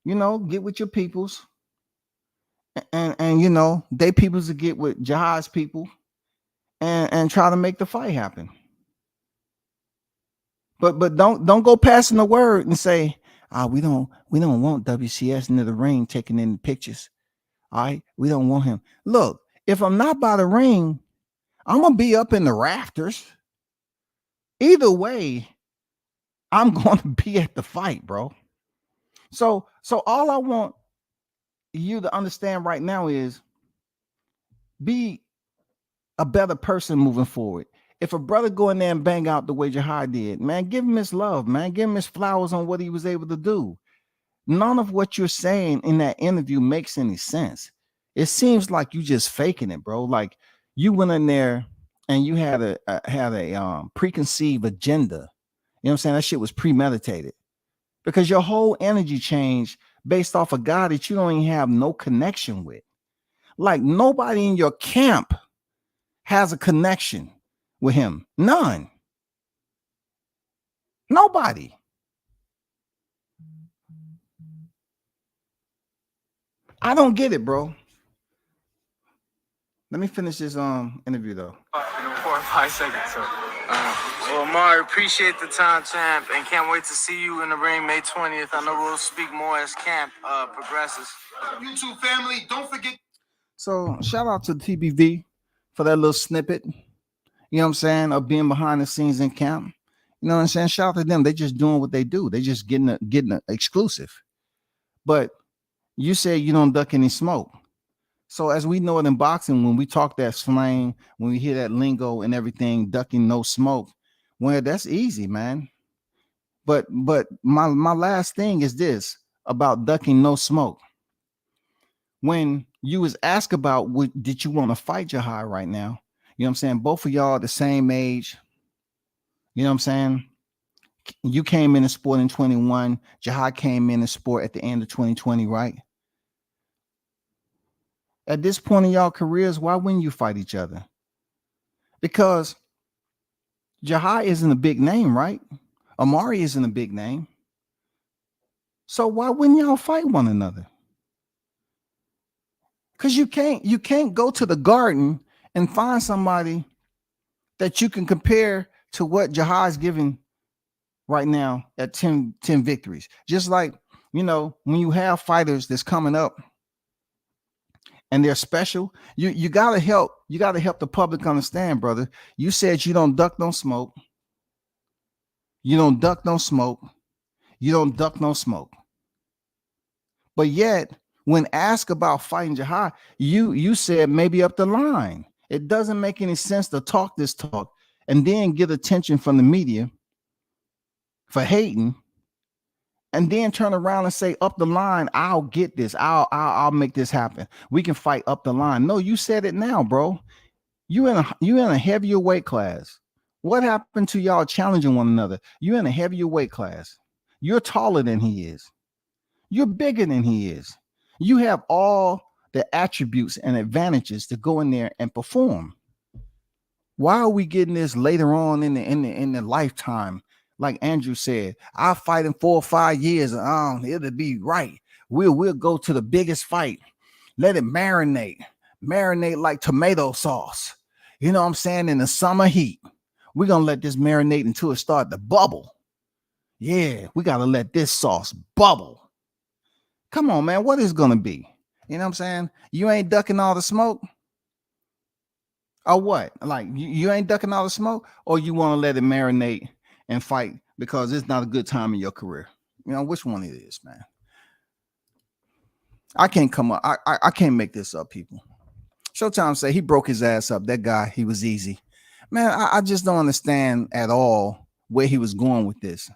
You know, get with your peoples, and you know, they peoples to get with Jahai's people, and try to make the fight happen. But don't go passing the word and say, we don't want WCS into the ring taking in pictures. All right, we don't want him. Look, if I'm not by the ring, I'm gonna be up in the rafters. Either way, I'm going to be at the fight, bro. So all I want you to understand right now is be a better person moving forward. If a brother go in there and bang out the way Jahai did, man, give him his love, man. Give him his flowers on what he was able to do. None of what you're saying in that interview makes any sense. It seems like you just faking it, bro. Like you went in there and you had a preconceived agenda. You know what I'm saying? That shit was premeditated because your whole energy changed based off a guy that you don't even have no connection with. Like nobody in your camp has a connection with him. None. Nobody. I don't get it, bro. Let me finish this interview though. 4 or 5 seconds. So, Well, Amari, appreciate the time, champ, and can't wait to see you in the ring May 20th. I know we'll speak more as camp progresses. YouTube family, don't forget. So shout out to TBV for that little snippet. You know what I'm saying, of being behind the scenes in camp. You know what I'm saying? Shout out to them. They just doing what they do. They just getting a exclusive. But you said you don't duck any smoke. So as we know it in boxing, when we talk that slang, when we hear that lingo and everything, ducking no smoke, well, that's easy, man. But my last thing is this about ducking no smoke. When you was asked about did you want to fight Jahai right now? You know what I'm saying? Both of y'all are the same age. You know what I'm saying? You came in the sport in 21. Jahai came in the sport at the end of 2020, right? At this point in y'all careers, why wouldn't you fight each other? Because Jahai isn't a big name, right? Amari isn't a big name. So why wouldn't y'all fight one another? Because you can't go to the garden and find somebody that you can compare to what Jahai's giving right now at 10 victories. Just like, you know, when you have fighters that's coming up and they're special, you gotta help the public understand, brother. You said you don't duck, don't smoke. You don't duck, don't smoke. You don't duck no smoke. But yet, when asked about fighting Jihad, you said maybe up the line. It doesn't make any sense to talk this talk and then get attention from the media for hating, and then turn around and say up the line, I'll get this. I'll make this happen. We can fight up the line. No, you said it now, bro. You in a heavier weight class. What happened to y'all challenging one another? You're in a heavier weight class. You're taller than he is. You're bigger than he is. You have all the attributes and advantages to go in there and perform. Why are we getting this later on in the lifetime? Like Andrew said, I'll fight in 4 or 5 years. It'll be right. We'll go to the biggest fight. Let it marinate like tomato sauce. You know what I'm saying? In the summer heat, we're gonna let this marinate until it start to bubble. Yeah, we gotta let this sauce bubble. Come on, man. What is gonna be? You know what I'm saying? You ain't ducking all the smoke. Or what? Like you ain't ducking all the smoke, or you want to let it marinate and fight because it's not a good time in your career? You know, which one it is, man? I can't come up. I can't make this up, people. Showtime say he broke his ass up. That guy, he was easy. Man, I just don't understand at all where he was going with this.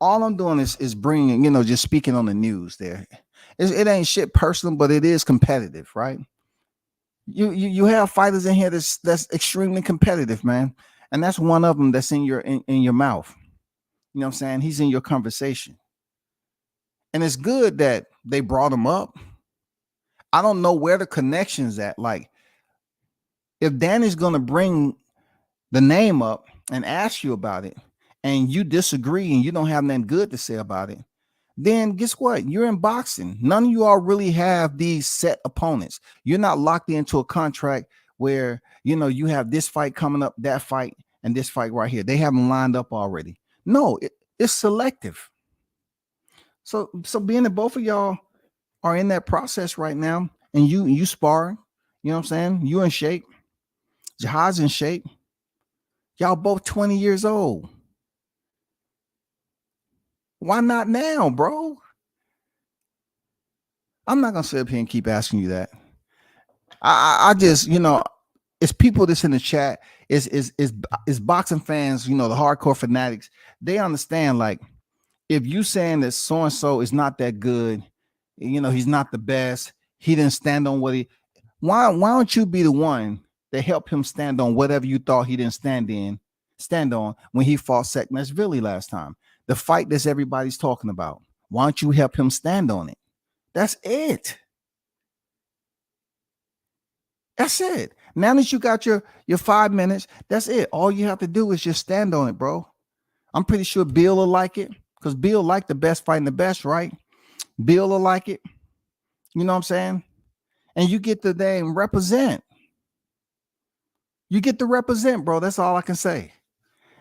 All I'm doing is bringing, just speaking on the news there. It ain't shit personal, but it is competitive, right? You have fighters in here that's extremely competitive, man. And that's one of them that's in your mouth. You know what I'm saying? He's in your conversation. And it's good that they brought him up. I don't know where the connection's at. Like, if Danny's going to bring the name up and ask you about it, and you disagree and you don't have nothing good to say about it, then guess what? You're in boxing. None of you all really have these set opponents. You're not locked into a contract where, you have this fight coming up, that fight, and this fight right here. They have them lined up already. No, it's selective. So being that both of y'all are in that process right now, and you sparring, you know what I'm saying? You in shape. Jihad's in shape. Y'all both 20 years old. Why not now, bro? I'm not gonna sit up here and keep asking you that. I just, it's people that's in the chat, is boxing fans, the hardcore fanatics. They understand, like, if you saying that so and so is not that good, he's not the best, he didn't stand on what why don't you be the one that helped him stand on whatever you thought he didn't stand on when he fought Seknashvili last time? The fight that everybody's talking about. Why don't you help him stand on it? That's it. That's it. Now that you got your 5 minutes, that's it. All you have to do is just stand on it, bro. I'm pretty sure Bill will like it, because Bill liked the best fighting the best, right? Bill will like it. You know what I'm saying? And you get the damn represent. You get to represent, bro. That's all I can say.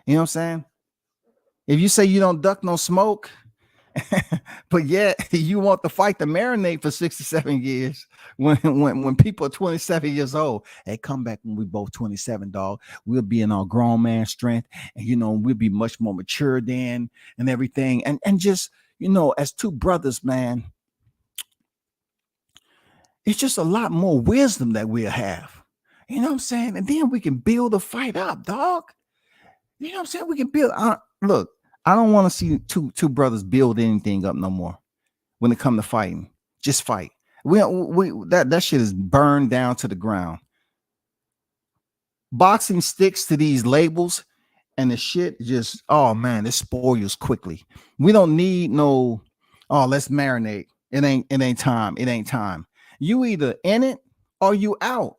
You know what I'm saying? If you say you don't duck no smoke, but yet you want the fight to marinate for 67 years when people are 27 years old, hey, come back when we both 27, dog. We'll be in our grown man strength, and we'll be much more mature then and everything. And just, as two brothers, man, it's just a lot more wisdom that we'll have. You know what I'm saying? And then we can build a fight up, dog. You know what I'm saying? We can build. Look, I don't want to see two brothers build anything up no more when it comes to fighting. Just fight. That shit is burned down to the ground. Boxing sticks to these labels, and the shit just, oh man, it spoils quickly. We don't need no, let's marinate. It ain't time. It ain't time. You either in it or you out.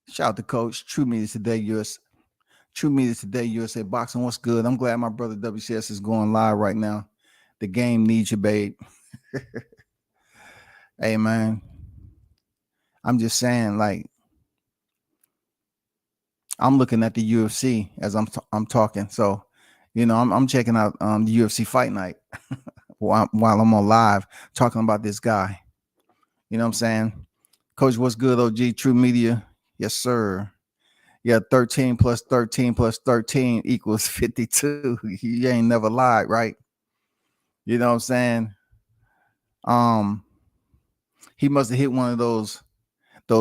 Shout out to Coach. True Media Today, USA Boxing. What's good? I'm glad my brother WCS is going live right now. The game needs you, babe. Hey, man. I'm just saying, like, I'm looking at the UFC as I'm talking. So, I'm checking out the UFC Fight Night. while I'm on live talking about this guy. You know what I'm saying? Coach, what's good, OG? True Media. Yes, sir. Yeah, 13 plus 13 plus 13 equals 52. You ain't never lied, right? You know what I'm saying? He must have hit one of those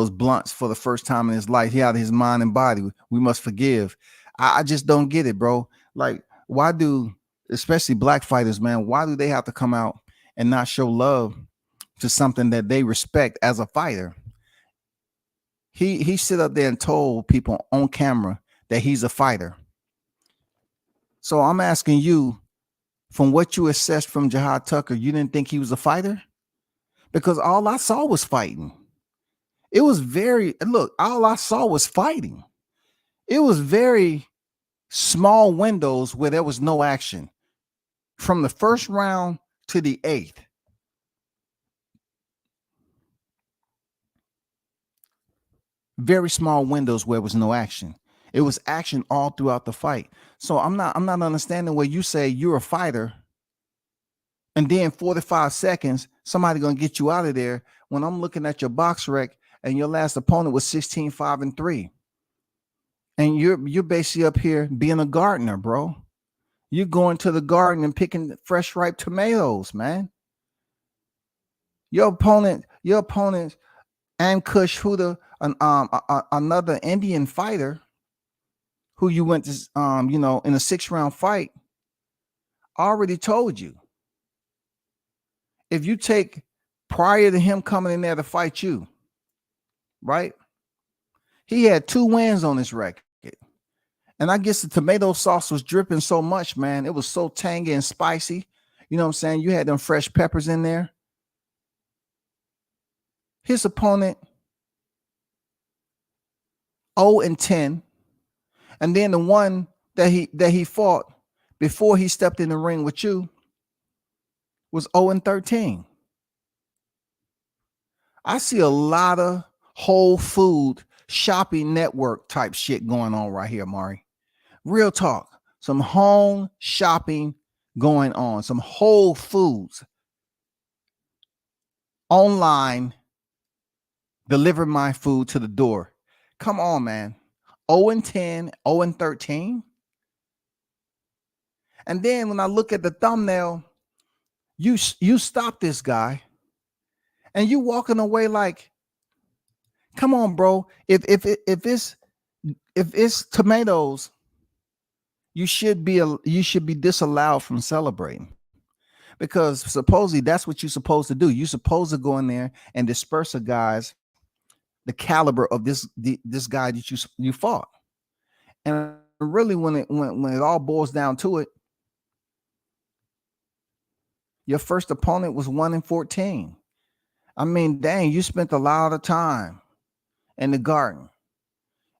blunts for the first time in his life. He out of his mind and body. We must forgive. I just don't get it, bro. Like, why do, especially black fighters, man, why do they have to come out and not show love to something that they respect as a fighter? He sit up there and told people on camera that he's a fighter. So I'm asking you, from what you assessed from Jihad Tucker, you didn't think he was a fighter? Because all I saw was fighting. It was all I saw was fighting. It was very small windows where there was no action. From the first round to the 8th. Very small windows where there was no action. It was action all throughout the fight. So I'm not understanding where you say you're a fighter and then 45 seconds, somebody gonna get you out of there when I'm looking at your box rec and your last opponent was 16-5-3. And you're basically up here being a gardener, bro. You're going to the garden and picking fresh ripe tomatoes, man. Your opponent, Ankush Huda, another Indian fighter who you went to, in a 6-round fight, already told you. If you take prior to him coming in there to fight you, right? He had 2 wins on his record. And I guess the tomato sauce was dripping so much, man. It was so tangy and spicy. You know what I'm saying? You had them fresh peppers in there. His opponent, 0-10. And then the one that he fought before he stepped in the ring with you was 0-13. I see a lot of Whole Food shopping network type shit going on right here, Mari. Real talk. Some home shopping going on. Some Whole Foods online, deliver my food to the door. Come on, man. 0-10, 0-13. And then when I look at the thumbnail, you stop this guy and you walking away like, come on, bro. If it's tomatoes, you should be disallowed from celebrating, because supposedly that's what you're supposed to do. You're supposed to go in there and disperse a guy's the caliber of this guy that you fought. And really, when it all boils down to it, your first opponent was 1-14. I mean, dang, you spent a lot of time in the garden.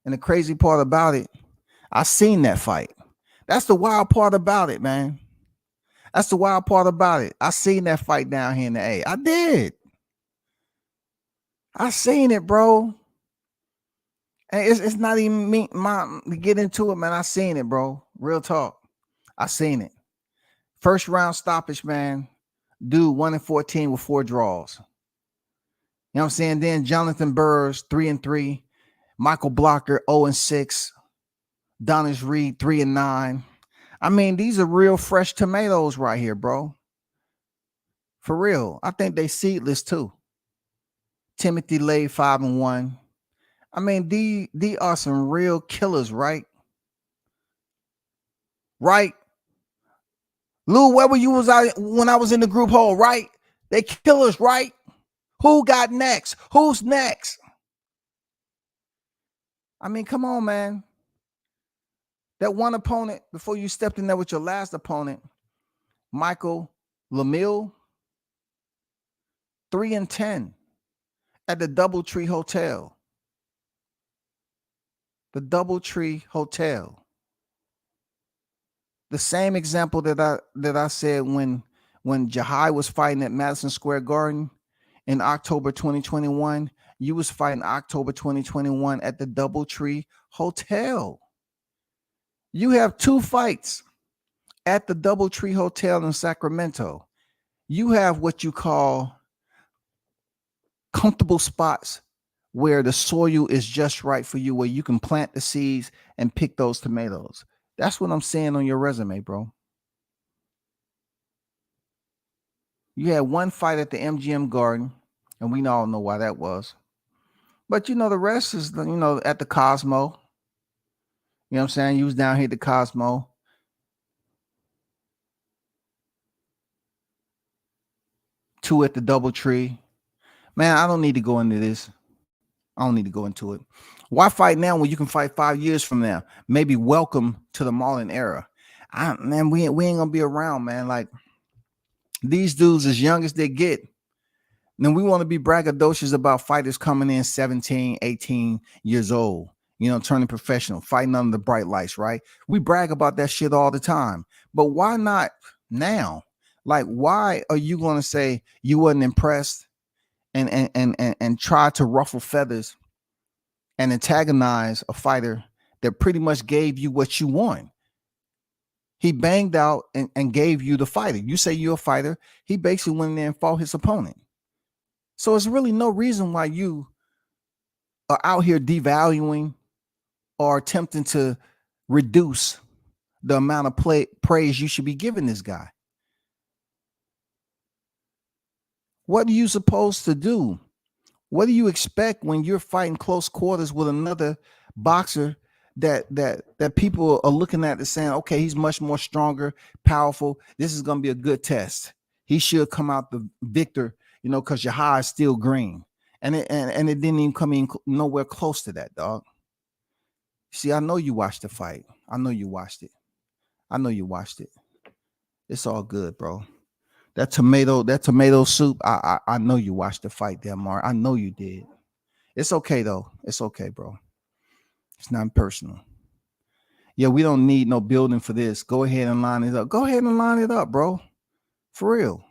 And the crazy part about it, I seen that fight. That's the wild part about it, man. That's the wild part about it. I seen that fight down here in the A. I did. I seen it, bro. And it's not even me to get into it, man. I seen it, bro. Real talk. I seen it. First round stoppage, man. Dude, 1-14 with 4 draws. You know what I'm saying? Then Jonathan Burrs, 3-3. Michael Blocker, 0-6. Donis Reed, 3-9. I mean, these are real fresh tomatoes right here, bro. For real. I think they seedless too. Timothy Lay, 5-1. I mean, these are some real killers, right? Right? Lou, where were you when I was in the group hole, right? They killers, right? Who got next? Who's next? I mean, come on, man. That one opponent, before you stepped in there with your last opponent, Michael Lamille, 3-10 at the Doubletree Hotel. The Doubletree Hotel. The same example that I said when Jahai was fighting at Madison Square Garden in October 2021, you was fighting October 2021 at the Doubletree Hotel. You have 2 fights at the Doubletree Hotel in Sacramento. you have what you call comfortable spots where the soil is just right for you, where you can plant the seeds and pick those tomatoes. That's what I'm saying on your resume, bro. You had one fight at the MGM Garden, and we all know why that was. But you know, the rest is, you know, at the Cosmo. You know what I'm saying? You was down here at the Cosmo. Two at the DoubleTree. Man, I don't need to go into this. I don't need to go into it. Why fight now when you can fight 5 years from now? Maybe welcome to the Marlon era. Man, we ain't gonna be around, man. Like, these dudes, as young as they get, then we want to be braggadocious about fighters coming in 17, 18 years old, you know, turning professional, fighting under the bright lights, right? We brag about that shit all the time. But why not now? Like, why are you going to say you wasn't impressed and try to ruffle feathers and antagonize a fighter that pretty much gave you what you want? He banged out and gave you the fighter. You say you're a fighter. He basically went in there and fought his opponent. So it's really no reason why you are out here devaluing or attempting to reduce the amount of praise you should be giving this guy. What are you supposed to do? What do you expect when you're fighting close quarters with another boxer that people are looking at and saying, okay, he's much more stronger, powerful. This is going to be a good test. He should come out the victor, you know, because your high is still green. And it didn't even come in nowhere close to that, dog. See, I know you watched the fight. I know you watched it. I know you watched it. It's all good, bro. That tomato soup, I know you watched the fight there, Mark. I know you did. It's okay, though. It's okay, bro. It's not personal. Yeah, we don't need no building for this. Go ahead and line it up. Go ahead and line it up, bro. For real.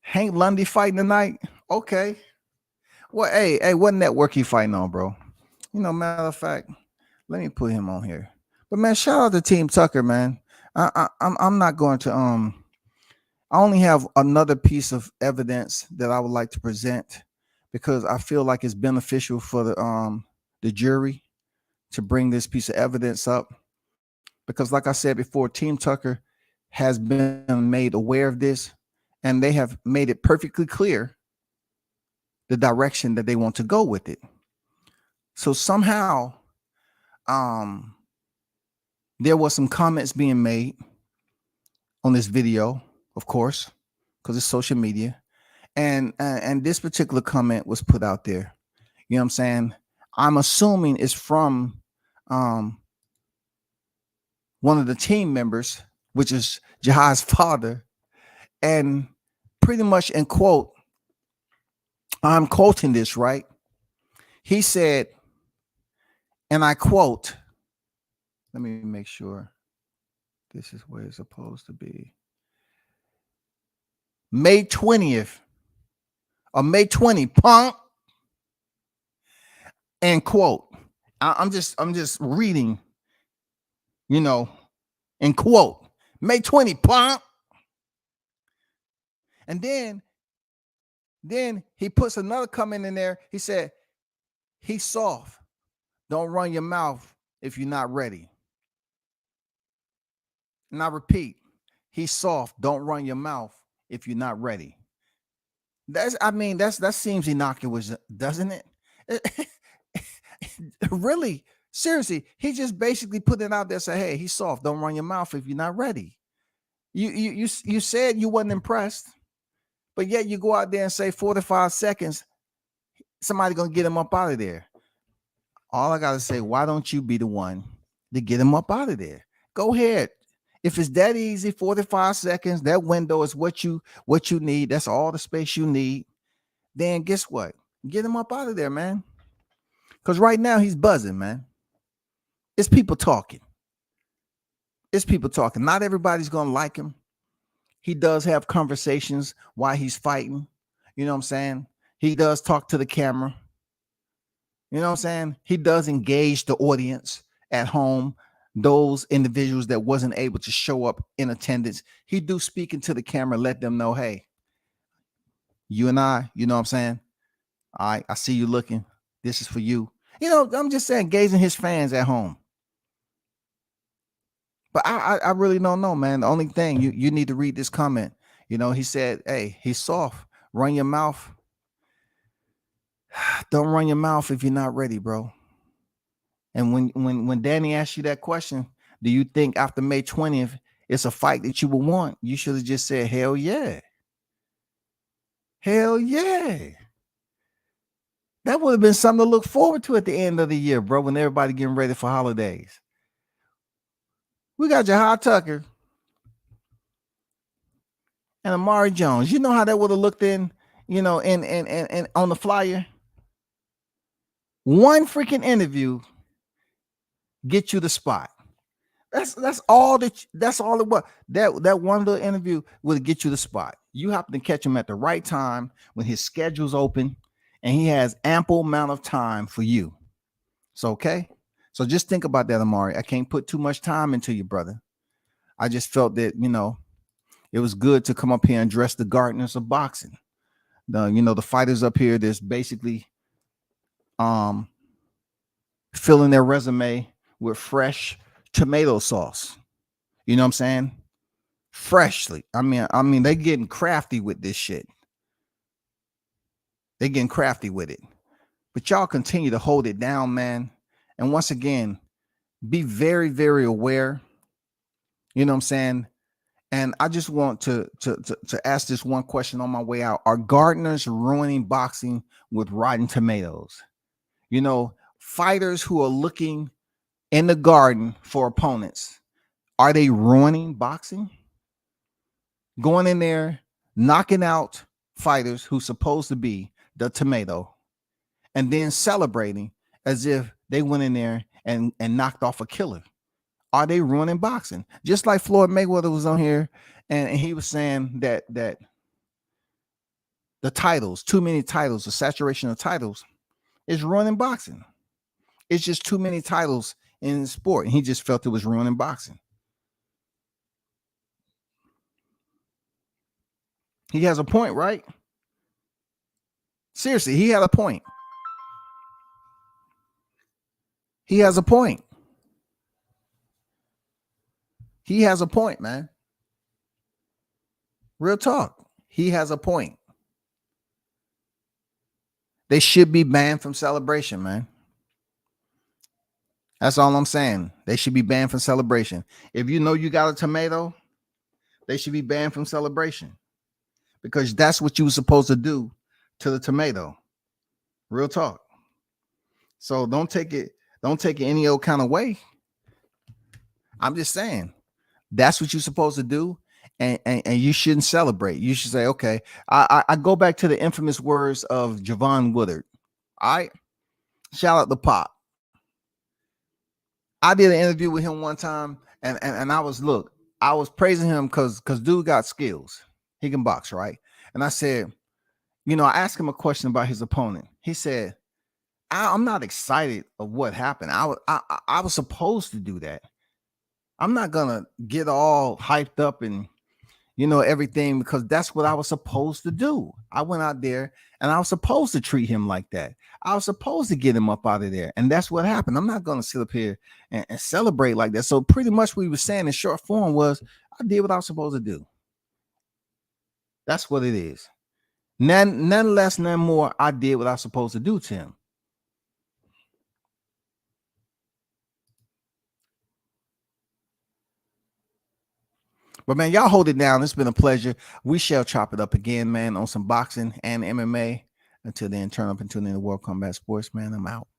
Hank Lundy fighting tonight? Okay. Well, hey, what network he fighting on, bro? You know, matter of fact, let me put him on here. But man, shout out to Team Tucker, man. I'm not going to I only have another piece of evidence that I would like to present because I feel like it's beneficial for the jury to bring this piece of evidence up. Because like I said before, Team Tucker has been made aware of this, and they have made it perfectly clear the direction that they want to go with it. So somehow there was some comments being made on this video, of course, because it's social media. And this particular comment was put out there. You know what I'm saying? I'm assuming it's from one of the team members, which is Jahai's father. And pretty much in quote, I'm quoting this, right? He said, and I quote, let me make sure this is where it's supposed to be. May 20th or May 20, punk. And quote, I'm just reading, you know, and quote, May 20, punk. And then he puts another comment in there. He said, he's soft. Don't run your mouth if you're not ready. And I repeat, he's soft. Don't run your mouth if you're not ready. That seems innocuous, doesn't it? Really, seriously, he just basically put it out there, say, hey, he's soft. Don't run your mouth if you're not ready. You said you wasn't impressed, but yet you go out there and say 45 seconds, somebody gonna get him up out of there. All I gotta say, why don't you be the one to get him up out of there? Go ahead. If it's that easy, 45 seconds, that window is what you need. That's all the space you need. Then guess what? Get him up out of there, man. Because right now he's buzzing, man. It's people talking. It's people talking. Not everybody's going to like him. He does have conversations while he's fighting. You know what I'm saying? He does talk to the camera. You know what I'm saying? He does engage the audience at home those individuals that wasn't able to show up in attendance, he do speak into the camera, let them know, hey, you and I, you know what I'm saying? I see you looking. This is for you. You know, I'm just saying, gazing his fans at home. But I really don't know, man. The only thing you need to read this comment. You know, he said, hey, he's soft. Run your mouth. Don't run your mouth if you're not ready, bro. And when Danny asked you that question, do you think after May 20th it's a fight that you would want? You should have just said, hell yeah. Hell yeah. That would have been something to look forward to at the end of the year, bro, when everybody getting ready for holidays. We got Jahai Tucker and Amari Jones. You know how that would have looked in, you know, and on the flyer. One freaking interview get you the spot. That's all that's all it was. That one little interview will get you the spot. You happen to catch him at the right time when his schedule's open and he has ample amount of time for you. So okay. So just think about that, Amari. I can't put too much time into you, brother. I just felt that, you know, it was good to come up here and address the Gardners of boxing. The fighters up here that's basically filling their resume with fresh tomato sauce. You know what I'm saying? Freshly. I mean, they getting crafty with this shit. They getting crafty with it. But y'all continue to hold it down, man. And once again, be very, very aware. You know what I'm saying? And I just want to ask this one question on my way out. Are Gardners ruining boxing with rotten tomatoes? You know, fighters who are looking in the garden for opponents, are they ruining boxing? Going in there, knocking out fighters who's supposed to be the tomato, and then celebrating as if they went in there and knocked off a killer. Are they ruining boxing? Just like Floyd Mayweather was on here and he was saying that the titles, too many titles, the saturation of titles is ruining boxing. It's just too many titles in the sport. And he just felt it was ruining boxing. He has a point, right? Seriously, he had a point. He has a point. He has a point, man. Real talk. He has a point. They should be banned from celebration, man. That's all I'm saying. They should be banned from celebration. If you know you got a tomato, they should be banned from celebration. Because that's what you were supposed to do to the tomato. Real talk. So don't take it any old kind of way. I'm just saying. That's what you're supposed to do, and you shouldn't celebrate. You should say, okay, I go back to the infamous words of Javon Woodard. All right, shout out to Pop. I did an interview with him one time, and I was praising him because dude got skills. He can box, right? And I said, I asked him a question about his opponent. He said, I'm not excited of what happened. I was supposed to do that. I'm not gonna get all hyped up and everything because that's what I was supposed to do. I went out there and I was supposed to treat him like that. I was supposed to get him up out of there, and that's what happened. I'm not gonna sit up here and celebrate like that. So pretty much what we were saying in short form was I did what I was supposed to do. That's what it is. None less, none more. I did what I was supposed to do to him. But man, y'all hold it down. It's been a pleasure. We shall chop it up again, man, on some boxing and MMA. Until then, turn up and tune in to World Combat Sports, man. I'm out.